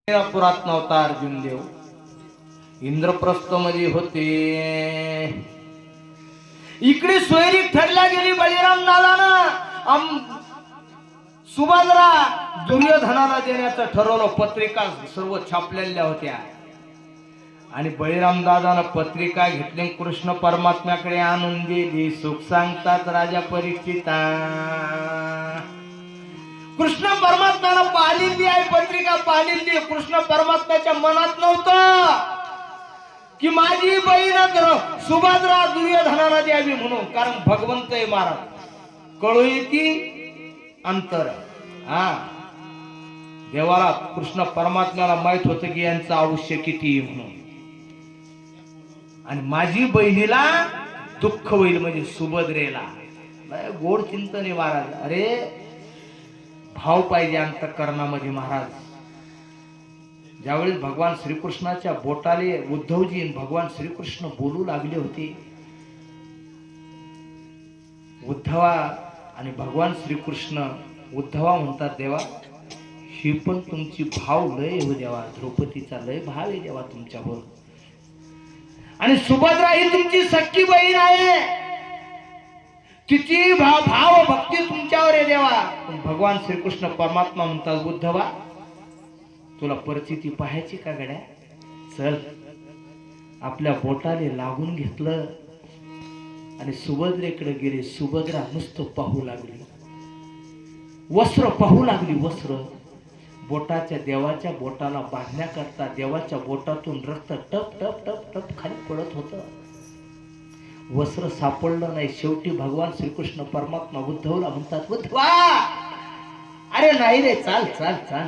पुरात नव्हता अर्जुन देव, इंद्रप्रस्थ मध्ये होते. इकडे सोयरी ठरल्या गेली बळीराम नालानं सुभद्रा दुर्योधनाला देण्याचं ठरवलं. पत्रिका सर्व छापलेल्या होत्या आणि बळीराम दादानं पत्रिका घेतली, कृष्ण परमात्म्याकडे आणून दिली. सुख सांगतात राजा परीक्षिता, कृष्ण परमात्म्यानं पाहिलेली आहे पत्रिका, पाहिलेली. कृष्ण परमात्म्याच्या मनात नव्हतं की माझी बहीण सुभद्रा दुर्योधनाला द्यावी म्हणून, कारण भगवंत आहे महाराज, कळू येती अंतर. देवाला कृष्ण परमात्म्याला माहित होतं की यांचं आयुष्य किती म्हणून, आणि माझी बहिणीला दुःख होईल म्हणजे सुभद्रेला. गोड चिंतन आहे महाराज. अरे भाव पाहिजे अंतःकरणामध्ये महाराज. ज्यावेळेस भगवान श्रीकृष्णाच्या बोटाले उद्धवजी भगवान श्रीकृष्ण बोलू लागले होते, उद्धवा आणि भगवान श्रीकृष्ण उद्धवा म्हणतात, देवा ही पण तुमची भाव लय हो देवा, द्रौपदीचा लय भाव आहे देवा तुमच्यावर, आणि सुभद्रा ही तुमची सख्खी बहीण आहे, तिची भाव भक्ती तुमच्यावर आहे देवा. पण भगवान श्रीकृष्ण परमात्मा म्हणतात, उद्धवा तुला परिस्थिती पाहायची का गड्या, चल. आपल्या बोटाने लागून घेतलं आणि सुभद्रेकडे गेले. सुभद्रा नुसतं पाहू लागली, वस्त्र पाहू लागली, वस्त्र बोटाच्या देवाच्या बोटाला बांधण्याकरता देवाच्या बोटातून रक्त टप टप टप टप खाली पडत होतं. वस्त्र सापडलं नाही. शेवटी भगवान श्रीकृष्ण परमात्मा उद्धवला म्हणतात, उद्धवा अरे नाही रे, चाल चाल चाल,